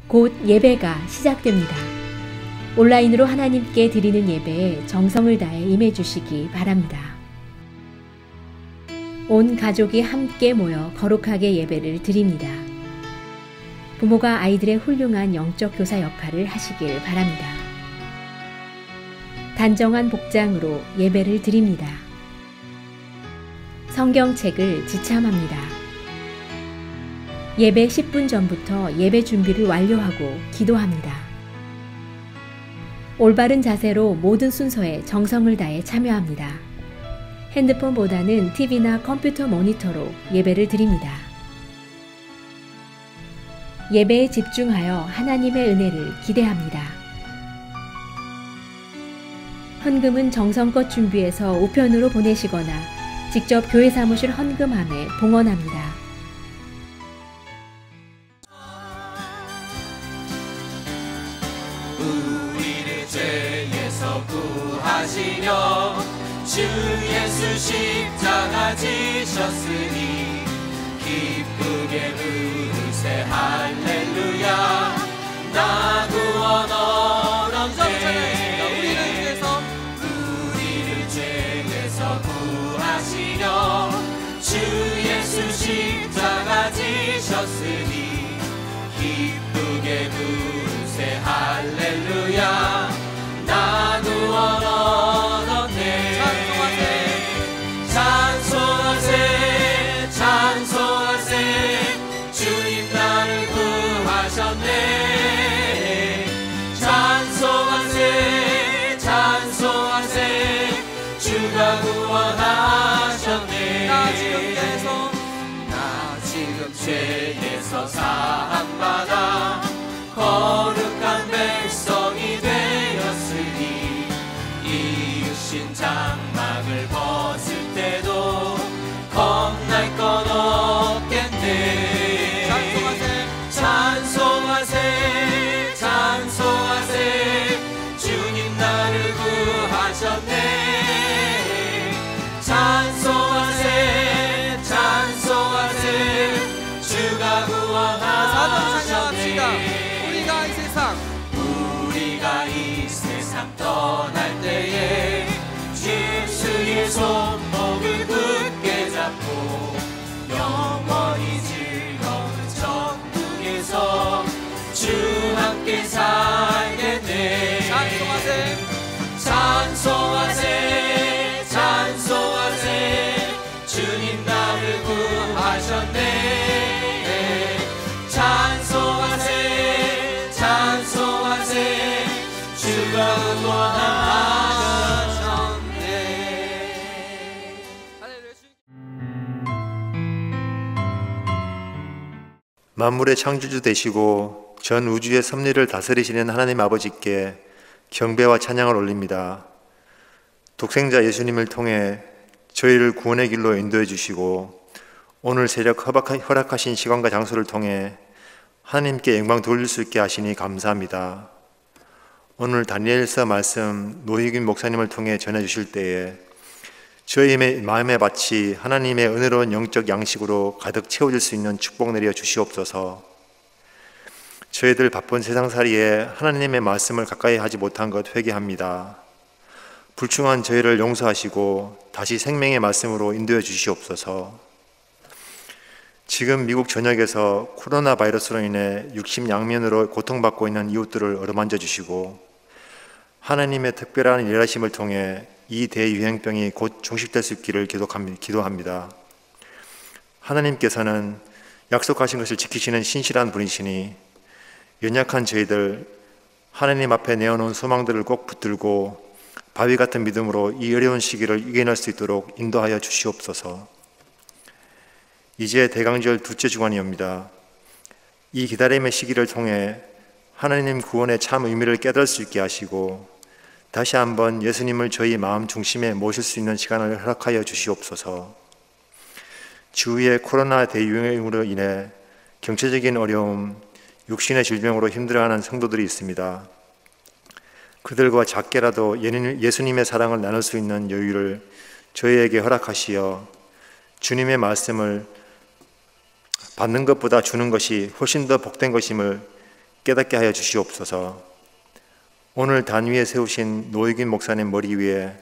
곧 예배가 시작됩니다. 온라인으로 하나님께 드리는 예배에 정성을 다해 임해 주시기 바랍니다. 온 가족이 함께 모여 거룩하게 예배를 드립니다. 부모가 아이들의 훌륭한 영적 교사 역할을 하시길 바랍니다. 단정한 복장으로 예배를 드립니다. 성경책을 지참합니다. 예배 10분 전부터 예배 준비를 완료하고 기도합니다. 올바른 자세로 모든 순서에 정성을 다해 참여합니다. 핸드폰보다는 TV나 컴퓨터 모니터로 예배를 드립니다. 예배에 집중하여 하나님의 은혜를 기대합니다. 헌금은 정성껏 준비해서 우편으로 보내시거나 직접 교회 사무실 헌금함에 봉헌합니다. 우리를 죄에서 구하시려 주 예수 십자가 지셨으니 기쁘게 부르세 할렐루야. 나 구원 얻었네. 우리를 죄에서 구하시려 주 예수 십자가 지셨으니 기쁘게 부르세 할렐루야. 나 구원 얻었네. 찬송하세 찬송하세 주님 나를 구하셨네. 찬송하세 찬송하세 주가 구원하셨네. 나 지금 죄에서 사함받아 거룩한 백성이 되었으니 이으신 장막을 벗을 때도 겁날 건 없겠네. 찬송하세 찬송하세 주님 나를 구하셨네. 찬송하세 찬송하세 주가 구원하셨네. 우리가 이 세상 떠날 때에 예수의 손목을 굳게 잡고 영원히 즐거운 천국에서 주 함께 살겠네. 찬송하세 찬송하세 찬송하세 주님 나를 구하셨네. 찬송하세 찬송하세 주가 구원하셨네. 만물의 창조주 되시고 전 우주의 섭리를 다스리시는 하나님 아버지께 경배와 찬양을 올립니다. 독생자 예수님을 통해 저희를 구원의 길로 인도해 주시고 오늘 새벽 허락하신 시간과 장소를 통해 하나님께 영광 돌릴 수 있게 하시니 감사합니다. 오늘 다니엘서 말씀 노희균 목사님을 통해 전해주실 때에 저희의 마음의 밭이 하나님의 은혜로운 영적 양식으로 가득 채워질 수 있는 축복 내려 주시옵소서. 저희들 바쁜 세상살이에 하나님의 말씀을 가까이 하지 못한 것 회개합니다. 불충한 저희를 용서하시고 다시 생명의 말씀으로 인도해 주시옵소서. 지금 미국 전역에서 코로나 바이러스로 인해 육신양면으로 고통받고 있는 이웃들을 어루만져 주시고 하나님의 특별한 일하심을 통해 이 대유행병이 곧 종식될 수 있기를 기도합니다. 하나님께서는 약속하신 것을 지키시는 신실한 분이시니 연약한 저희들 하나님 앞에 내어놓은 소망들을 꼭 붙들고 바위 같은 믿음으로 이 어려운 시기를 이겨낼 수 있도록 인도하여 주시옵소서. 이제 대강절 둘째 주간이옵니다. 이 기다림의 시기를 통해 하나님 구원의 참 의미를 깨달을 수 있게 하시고 다시 한번 예수님을 저희 마음 중심에 모실 수 있는 시간을 허락하여 주시옵소서. 주위의 코로나 대유행으로 인해 경제적인 어려움, 육신의 질병으로 힘들어하는 성도들이 있습니다. 그들과 작게라도 예수님의 사랑을 나눌 수 있는 여유를 저희에게 허락하시어 주님의 말씀을 받는 것보다 주는 것이 훨씬 더 복된 것임을 깨닫게 하여 주시옵소서. 오늘 단 위에 세우신 노익인 목사님 머리 위에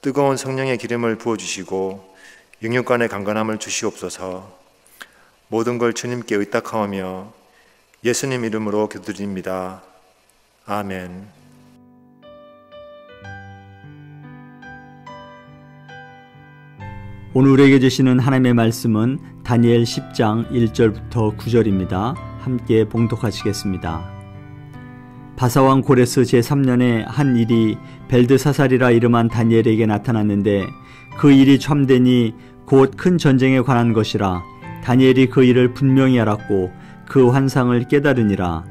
뜨거운 성령의 기름을 부어주시고 영육간의 강건함을 주시옵소서. 모든 걸 주님께 의탁하오며 예수님 이름으로 기도드립니다. 아멘. 오늘 우리에게 주시는 하나님의 말씀은 다니엘 10장 1절부터 9절입니다. 함께 봉독하시겠습니다. 바사왕 고레스 제3년에 한 일이 벨드사살이라 이름한 다니엘에게 나타났는데 그 일이 참되니 곧 큰 전쟁에 관한 것이라. 다니엘이 그 일을 분명히 알았고 그 환상을 깨달으니라.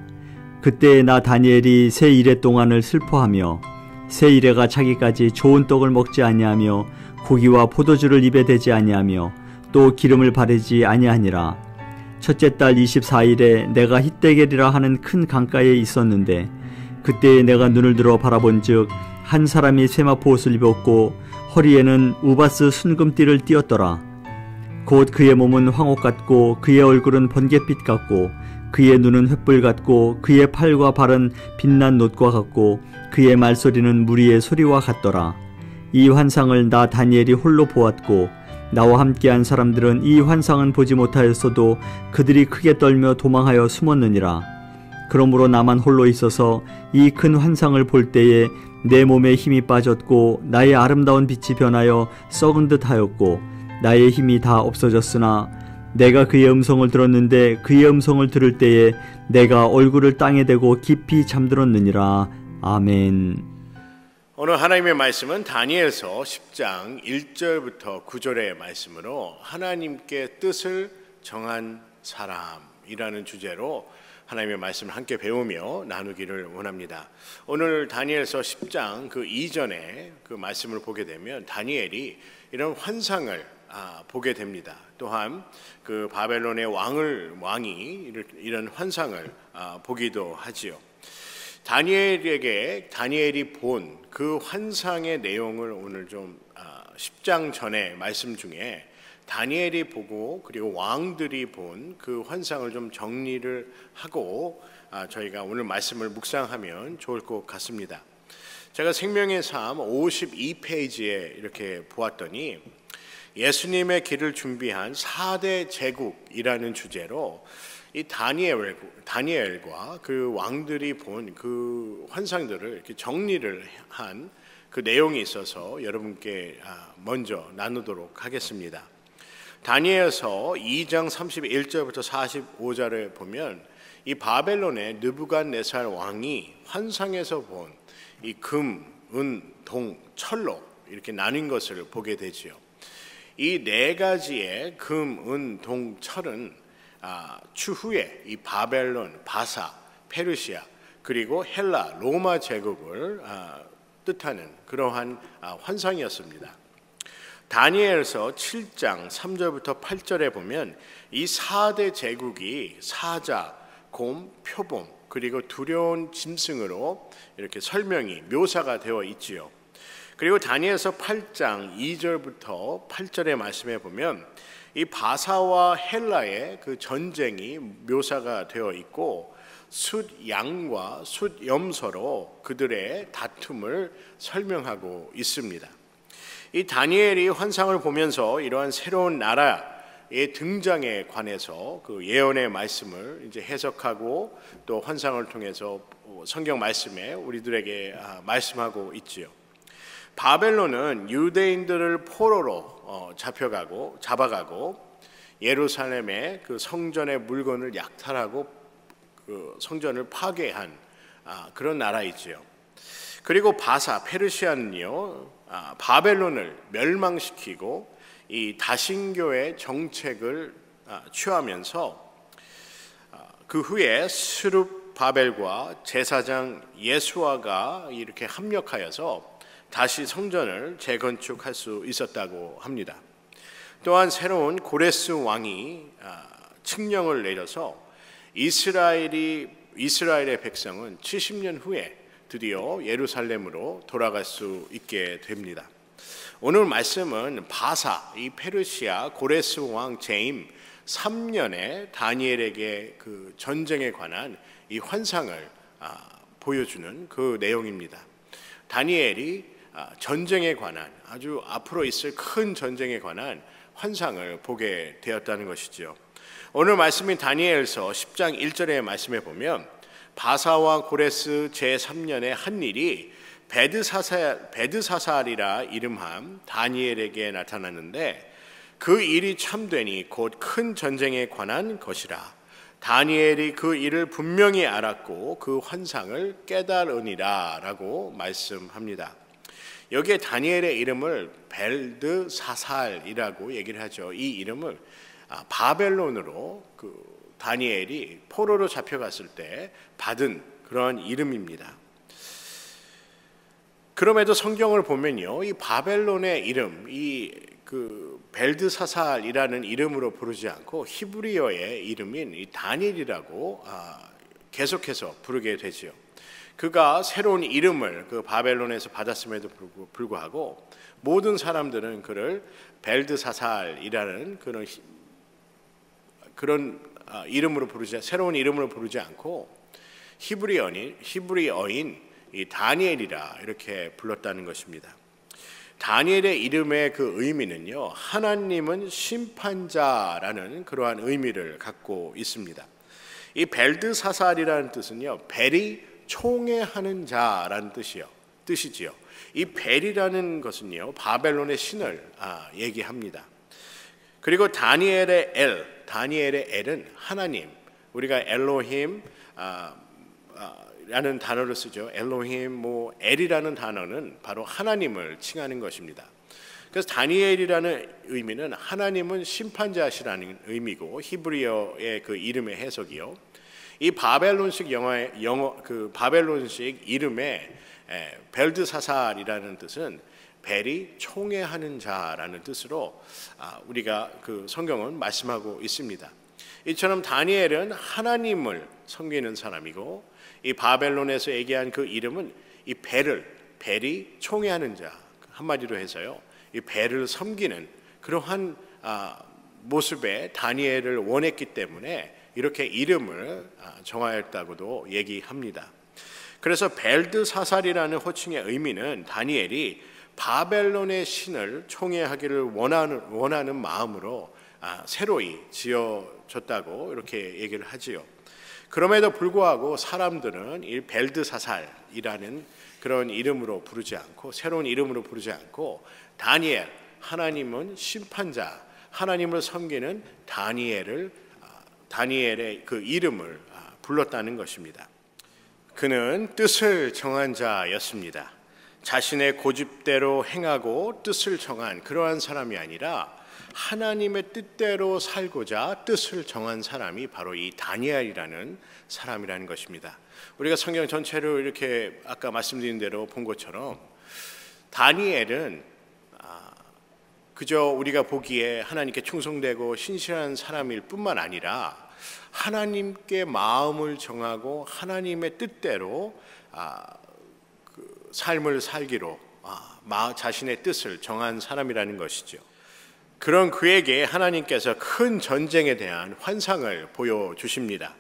그때 나 다니엘이 새 이래 동안을 슬퍼하며 새 이래가 차기까지 좋은 떡을 먹지 아니하며 고기와 포도주를 입에 대지 아니하며 또 기름을 바르지 아니하니라. 첫째 달 24일에 내가 히데겔이라 하는 큰 강가에 있었는데 그때 내가 눈을 들어 바라본즉 한 사람이 세마포 옷을 입었고 허리에는 우바스 순금띠를 띠었더라. 곧 그의 몸은 황옥 같고 그의 얼굴은 번갯빛 같고 그의 눈은 횃불 같고 그의 팔과 발은 빛난 놋과 같고 그의 말소리는 무리의 소리와 같더라. 이 환상을 나 다니엘이 홀로 보았고 나와 함께한 사람들은 이 환상은 보지 못하였어도 그들이 크게 떨며 도망하여 숨었느니라. 그러므로 나만 홀로 있어서 이 큰 환상을 볼 때에 내 몸에 힘이 빠졌고 나의 아름다운 빛이 변하여 썩은 듯 하였고 나의 힘이 다 없어졌으나 내가 그의 음성을 들었는데 그의 음성을 들을 때에 내가 얼굴을 땅에 대고 깊이 잠들었느니라. 아멘. 오늘 하나님의 말씀은 다니엘서 10장 1절부터 9절의 말씀으로 하나님께 뜻을 정한 사람이라는 주제로 하나님의 말씀을 함께 배우며 나누기를 원합니다. 오늘 다니엘서 10장 그 이전에 그 말씀을 보게 되면 다니엘이 이런 환상을 보게 됩니다. 또한 그 바벨론의 왕이 이런 환상을 보기도 하지요. 다니엘이 본 그 환상의 내용을 오늘 좀 10장 전에 말씀 중에 다니엘이 보고 그리고 왕들이 본 그 환상을 좀 정리를 하고 저희가 오늘 말씀을 묵상하면 좋을 것 같습니다. 제가 생명의 삶 52페이지에 이렇게 보았더니 예수님의 길을 준비한 4대 제국이라는 주제로 이 다니엘과 그 왕들이 본 그 환상들을 이렇게 정리를 한 그 내용이 있어서 여러분께 먼저 나누도록 하겠습니다. 다니엘서 2장 31절부터 45절에 보면 이 바벨론의 느부갓네살 왕이 환상에서 본 이 금, 은, 동, 철로 이렇게 나뉜 것을 보게 되지요. 이 네 가지의 금, 은, 동, 철은 추후에 이 바벨론, 바사, 페르시아 그리고 헬라, 로마 제국을 뜻하는 그러한 환상이었습니다. 다니엘서 7장 3절부터 8절에 보면 이 4대 제국이 사자, 곰, 표범 그리고 두려운 짐승으로 이렇게 설명이 묘사가 되어 있지요. 그리고 다니엘서 8장 2절부터 8절의 말씀에 보면 이 바사와 헬라의 그 전쟁이 묘사가 되어 있고 숫양과 숫염소로 그들의 다툼을 설명하고 있습니다. 이 다니엘이 환상을 보면서 이러한 새로운 나라의 등장에 관해서 그 예언의 말씀을 이제 해석하고 또 환상을 통해서 성경 말씀에 우리들에게 말씀하고 있지요. 바벨론은 유대인들을 포로로 잡아가고 예루살렘의 그 성전의 물건을 약탈하고 그 성전을 파괴한 그런 나라이지요. 그리고 바사 페르시아는요 바벨론을 멸망시키고 이 다신교의 정책을 취하면서 그 후에 스룹바벨과 제사장 예수아가 이렇게 합력하여서 다시 성전을 재건축할 수 있었다고 합니다. 또한 새로운 고레스 왕이 칙령을 내려서 이스라엘의 백성은 70년 후에 드디어 예루살렘으로 돌아갈 수 있게 됩니다. 오늘 말씀은 바사, 이 페르시아 고레스 왕 재임 3년에 다니엘에게 그 전쟁에 관한 이 환상을 보여주는 그 내용입니다. 다니엘이 전쟁에 관한, 아주 앞으로 있을 큰 전쟁에 관한 환상을 보게 되었다는 것이지요. 오늘 말씀인 다니엘서 10장 1절의 말씀에 보면 바사왕 고레스 제3년의 한 일이 베드사살이라 이름한 다니엘에게 나타났는데 그 일이 참되니 곧 큰 전쟁에 관한 것이라. 다니엘이 그 일을 분명히 알았고 그 환상을 깨달으니라 라고 말씀합니다. 여기에 다니엘의 이름을 벨드사살이라고 얘기를 하죠. 이 이름을 바벨론으로 다니엘이 포로로 잡혀갔을 때 받은 그런 이름입니다. 그럼에도 성경을 보면요, 이 바벨론의 이름, 벨드사살이라는 이름으로 부르지 않고 히브리어의 이름인 이 다니엘이라고 계속해서 부르게 되지요. 그가 새로운 이름을 그 바벨론에서 받았음에도 불구하고 모든 사람들은 그를 벨드사살이라는 그런 이름으로 새로운 이름으로 부르지 않고 히브리어인 이 다니엘이라 이렇게 불렀다는 것입니다. 다니엘의 이름의 그 의미는요, 하나님은 심판자라는 그러한 의미를 갖고 있습니다. 이 벨드사살이라는 뜻은요, 벨이 총애하는 자라는 뜻이지요. 이 벨이라는 것은요, 바벨론의 신을 얘기합니다. 그리고 다니엘의 엘은 하나님, 우리가 엘로힘 라는 단어를 쓰죠. 엘로힘, 엘이라는 단어는 바로 하나님을 칭하는 것입니다. 그래서 다니엘이라는 의미는 하나님은 심판자시라는 의미고, 히브리어의 그 이름의 해석이요. 이 바벨론식 바벨론식 이름의 벨드사살이라는 뜻은 벨이 총애하는 자라는 뜻으로 우리가 그 성경은 말씀하고 있습니다. 이처럼 다니엘은 하나님을 섬기는 사람이고, 이 바벨론에서 얘기한 그 이름은 이 벨이 총애하는 자, 한마디로 해서요, 이 벨을 섬기는 그러한 모습의 다니엘을 원했기 때문에 이렇게 이름을 정하였다고도 얘기합니다. 그래서 벨드사살이라는 호칭의 의미는 다니엘이 바벨론의 신을 총애하기를 원하는 마음으로 새로이 지어졌다고 이렇게 얘기를 하지요. 그럼에도 불구하고 사람들은 이 벨드사살이라는 그런 이름으로 부르지 않고, 새로운 이름으로 부르지 않고, 다니엘, 하나님은 심판자, 하나님을 섬기는 다니엘의 그 이름을 불렀다는 것입니다. 그는 뜻을 정한 자였습니다. 자신의 고집대로 행하고 뜻을 정한 그러한 사람이 아니라 하나님의 뜻대로 살고자 뜻을 정한 사람이 바로 이 다니엘이라는 사람이라는 것입니다. 우리가 성경 전체를 이렇게 아까 말씀드린 대로 본 것처럼 다니엘은 그저 우리가 보기에 하나님께 충성되고 신실한 사람일 뿐만 아니라 하나님께 마음을 정하고 하나님의 뜻대로 그 삶을 살기로 자신의 뜻을 정한 사람이라는 것이죠. 그런 그에게 하나님께서 큰 전쟁에 대한 환상을 보여주십니다.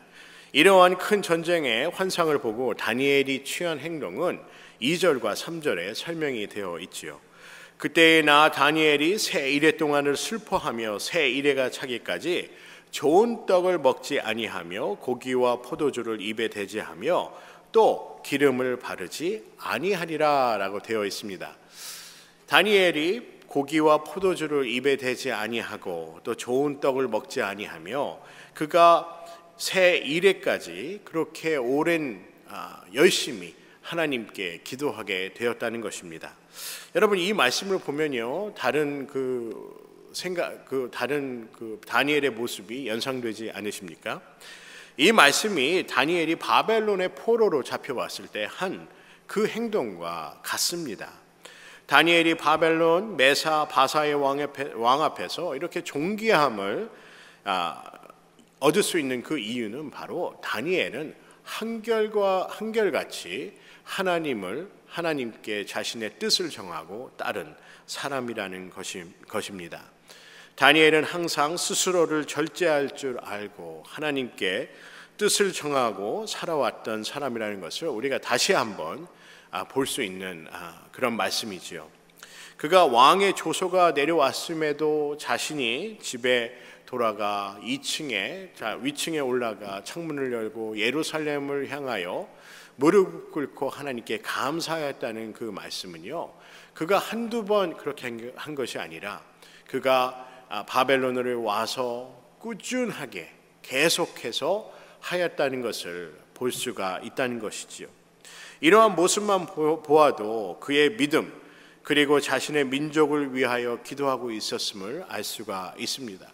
이러한 큰 전쟁의 환상을 보고 다니엘이 취한 행동은 2절과 3절에 설명이 되어 있지요. 그때에 나 다니엘이 새 이래 동안을 슬퍼하며 새 이래가 차기까지 좋은 떡을 먹지 아니하며 고기와 포도주를 입에 대지 하며 또 기름을 바르지 아니하리라 라고 되어 있습니다. 다니엘이 고기와 포도주를 입에 대지 아니하고 또 좋은 떡을 먹지 아니하며 그가 새 이래까지 그렇게 오랜 열심히 하나님께 기도하게 되었다는 것입니다. 여러분, 이 말씀을 보면요, 다른 다니엘의 모습이 연상되지 않으십니까? 이 말씀이 다니엘이 바벨론의 포로로 잡혀왔을 때 한 그 행동과 같습니다. 다니엘이 바벨론 메사 바사의 왕 앞에서 이렇게 존귀함을 얻을 수 있는 그 이유는 바로 다니엘은 한결같이 하나님께 자신의 뜻을 정하고 따른 사람이라는 것입니다. 다니엘은 항상 스스로를 절제할 줄 알고 하나님께 뜻을 정하고 살아왔던 사람이라는 것을 우리가 다시 한번 볼 수 있는 그런 말씀이지요. 그가 왕의 조소가 내려왔음에도 자신이 집에 돌아가 위층에 올라가 창문을 열고 예루살렘을 향하여 무릎 꿇고 하나님께 감사하였다는 그 말씀은요, 그가 한두 번 그렇게 한 것이 아니라 그가 바벨론으로 와서 꾸준하게 계속해서 하였다는 것을 볼 수가 있다는 것이지요. 이러한 모습만 보아도 그의 믿음 그리고 자신의 민족을 위하여 기도하고 있었음을 알 수가 있습니다.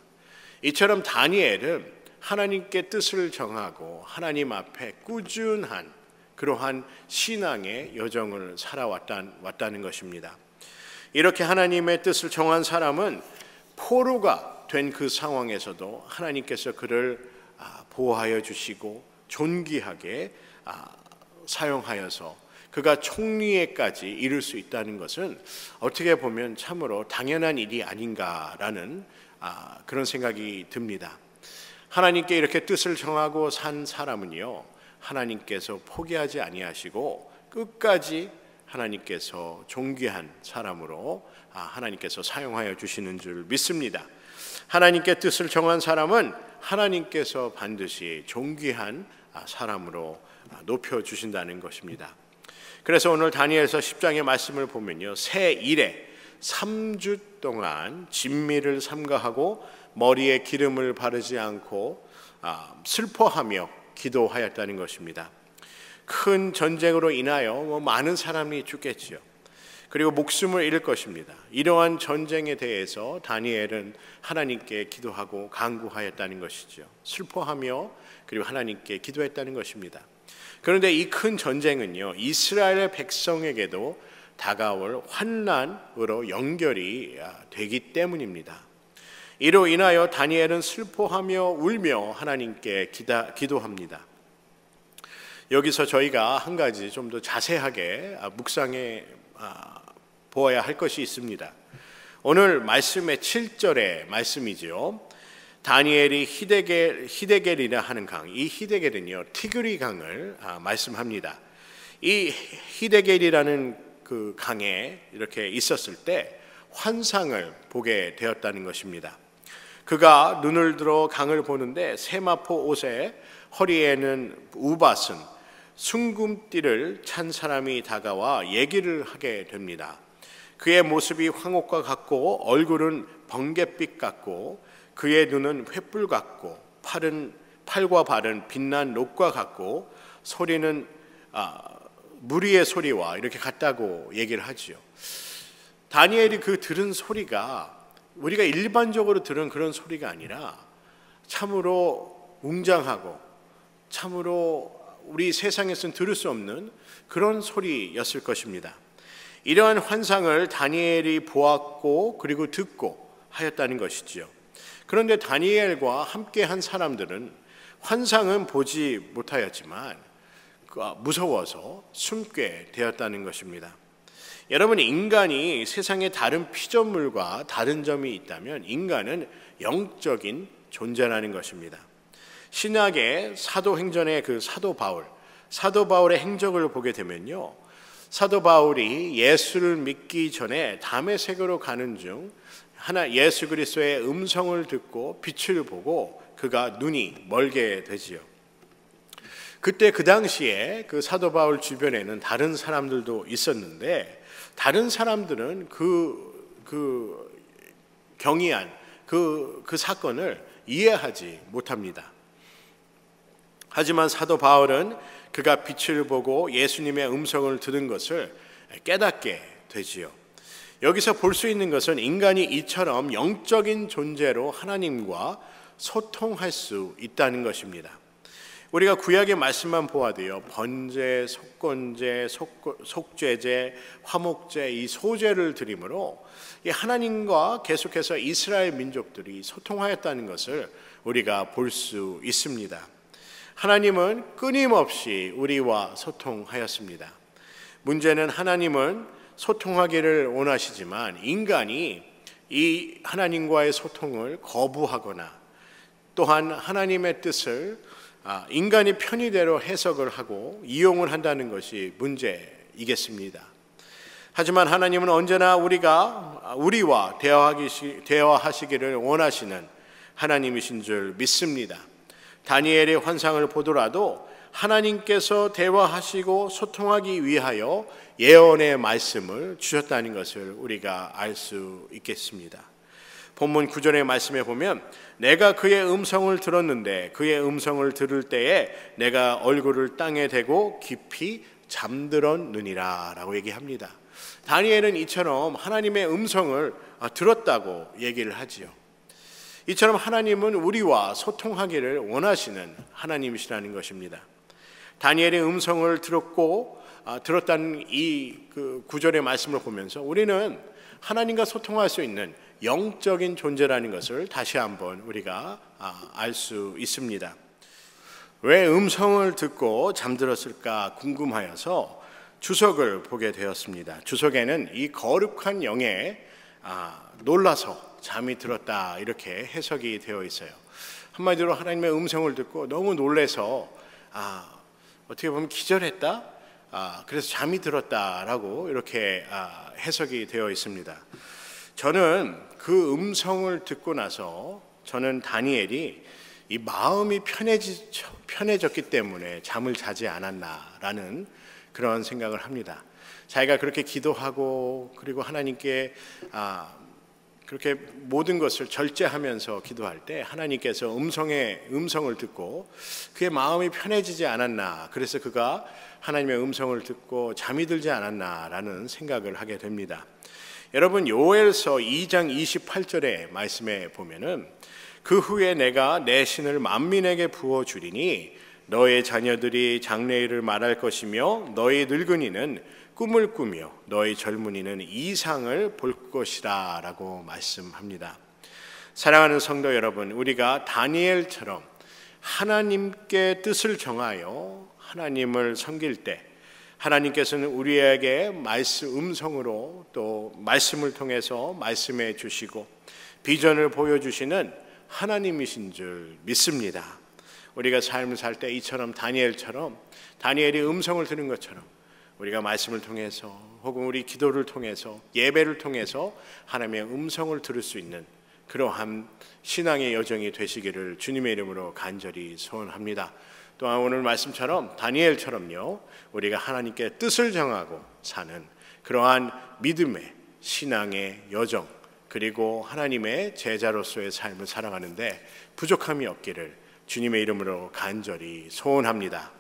이처럼 다니엘은 하나님께 뜻을 정하고 하나님 앞에 꾸준한 그러한 신앙의 여정을 살아왔다는 것입니다. 이렇게 하나님의 뜻을 정한 사람은 포로가 된 그 상황에서도 하나님께서 그를 보호하여 주시고 존귀하게 사용하여서 그가 총리에까지 이룰 수 있다는 것은 어떻게 보면 참으로 당연한 일이 아닌가라는 그런 생각이 듭니다. 하나님께 이렇게 뜻을 정하고 산 사람은요, 하나님께서 포기하지 아니하시고 끝까지 하나님께서 존귀한 사람으로 하나님께서 사용하여 주시는 줄 믿습니다. 하나님께 뜻을 정한 사람은 하나님께서 반드시 존귀한 사람으로 높여주신다는 것입니다. 그래서 오늘 다니엘서 10장의 말씀을 보면요, 새 일에 3주 동안 진미를 삼가하고 머리에 기름을 바르지 않고 슬퍼하며 기도하였다는 것입니다. 큰 전쟁으로 인하여 많은 사람이 죽겠지요. 그리고 목숨을 잃을 것입니다. 이러한 전쟁에 대해서 다니엘은 하나님께 기도하고 간구하였다는 것이죠. 슬퍼하며 그리고 하나님께 기도했다는 것입니다. 그런데 이 큰 전쟁은요, 이스라엘 백성에게도 다가올 환난으로 연결이 되기 때문입니다. 이로 인하여 다니엘은 슬퍼하며 울며 하나님께 기도합니다. 여기서 저희가 한 가지 좀 더 자세하게 묵상해 보아야 할 것이 있습니다. 오늘 말씀의 7절의 말씀이지요. 다니엘이 히데겔이라 하는 강, 이 히데겔은요 티그리 강을 말씀합니다. 이 히데겔이라는 그 강에 이렇게 있었을 때 환상을 보게 되었다는 것입니다. 그가 눈을 들어 강을 보는데 세마포 옷에 허리에는 우밧은 순금띠를 찬 사람이 다가와 얘기를 하게 됩니다. 그의 모습이 황옥과 같고 얼굴은 번갯빛 같고 그의 눈은 횃불 같고 팔과 발은 빛난 녹과 같고 소리는 무리의 소리와 이렇게 같다고 얘기를 하지요. 다니엘이 그 들은 소리가 우리가 일반적으로 들은 그런 소리가 아니라 참으로 웅장하고 참으로 우리 세상에서는 들을 수 없는 그런 소리였을 것입니다. 이러한 환상을 다니엘이 보았고 그리고 듣고 하였다는 것이지요. 그런데 다니엘과 함께 한 사람들은 환상은 보지 못하였지만 무서워서 숨게 되었다는 것입니다. 여러분, 인간이 세상에 다른 피조물과 다른 점이 있다면 인간은 영적인 존재라는 것입니다. 신약의 사도행전의 그 사도 바울의 행적을 보게 되면요, 사도 바울이 예수를 믿기 전에 다메섹으로 가는 중 예수 그리스도의 음성을 듣고 빛을 보고 그가 눈이 멀게 되지요. 그때 그 당시에 그 사도 바울 주변에는 다른 사람들도 있었는데 다른 사람들은 그 경이한 그 사건을 이해하지 못합니다. 하지만 사도 바울은 그가 빛을 보고 예수님의 음성을 들은 것을 깨닫게 되지요. 여기서 볼 수 있는 것은 인간이 이처럼 영적인 존재로 하나님과 소통할 수 있다는 것입니다. 우리가 구약의 말씀만 보아도요, 번제, 속건제, 속죄제, 화목제, 이 소제를 드림으로 하나님과 계속해서 이스라엘 민족들이 소통하였다는 것을 우리가 볼 수 있습니다. 하나님은 끊임없이 우리와 소통하였습니다. 문제는 하나님은 소통하기를 원하시지만 인간이 이 하나님과의 소통을 거부하거나 또한 하나님의 뜻을 인간이 편의대로 해석을 하고 이용을 한다는 것이 문제이겠습니다. 하지만 하나님은 언제나 우리와 대화하시기를 원하시는 하나님이신 줄 믿습니다. 다니엘의 환상을 보더라도 하나님께서 대화하시고 소통하기 위하여 예언의 말씀을 주셨다는 것을 우리가 알 수 있겠습니다. 본문 9절의 말씀에 보면 내가 그의 음성을 들었는데 그의 음성을 들을 때에 내가 얼굴을 땅에 대고 깊이 잠들었느니라 라고 얘기합니다. 다니엘은 이처럼 하나님의 음성을 들었다고 얘기를 하지요. 이처럼 하나님은 우리와 소통하기를 원하시는 하나님이시라는 것입니다. 다니엘의 음성을 들었다는 이 9절의 말씀을 보면서 우리는 하나님과 소통할 수 있는 영적인 존재라는 것을 다시 한번 우리가 알 수 있습니다. 왜 음성을 듣고 잠들었을까 궁금하여서 주석을 보게 되었습니다. 주석에는 이 거룩한 영에 놀라서 잠이 들었다 이렇게 해석이 되어 있어요. 한마디로 하나님의 음성을 듣고 너무 놀라서 어떻게 보면 기절했다, 그래서 잠이 들었다라고 이렇게 해석이 되어 있습니다. 저는 그 음성을 듣고 나서 저는 다니엘이 이 마음이 편해졌기 때문에 잠을 자지 않았나라는 그런 생각을 합니다. 자기가 그렇게 기도하고 그리고 하나님께 그렇게 모든 것을 절제하면서 기도할 때 하나님께서 음성을 듣고 그의 마음이 편해지지 않았나, 그래서 그가 하나님의 음성을 듣고 잠이 들지 않았나라는 생각을 하게 됩니다. 여러분, 요엘서 2장 28절의 말씀에 보면은 그 후에 내가 내 신을 만민에게 부어주리니 너의 자녀들이 장래일을 말할 것이며 너의 늙은이는 꿈을 꾸며 너의 젊은이는 이상을 볼 것이라 라고 말씀합니다. 사랑하는 성도 여러분, 우리가 다니엘처럼 하나님께 뜻을 정하여 하나님을 섬길 때 하나님께서는 우리에게 음성으로 또 말씀을 통해서 말씀해 주시고 비전을 보여주시는 하나님이신 줄 믿습니다. 우리가 삶을 살 때 이처럼 다니엘이 음성을 들은 것처럼 우리가 말씀을 통해서 혹은 우리 기도를 통해서 예배를 통해서 하나님의 음성을 들을 수 있는 그러한 신앙의 여정이 되시기를 주님의 이름으로 간절히 소원합니다. 또한 오늘 말씀처럼 다니엘처럼요, 우리가 하나님께 뜻을 정하고 사는 그러한 믿음의 신앙의 여정, 그리고 하나님의 제자로서의 삶을 살아가는데 부족함이 없기를 주님의 이름으로 간절히 소원합니다.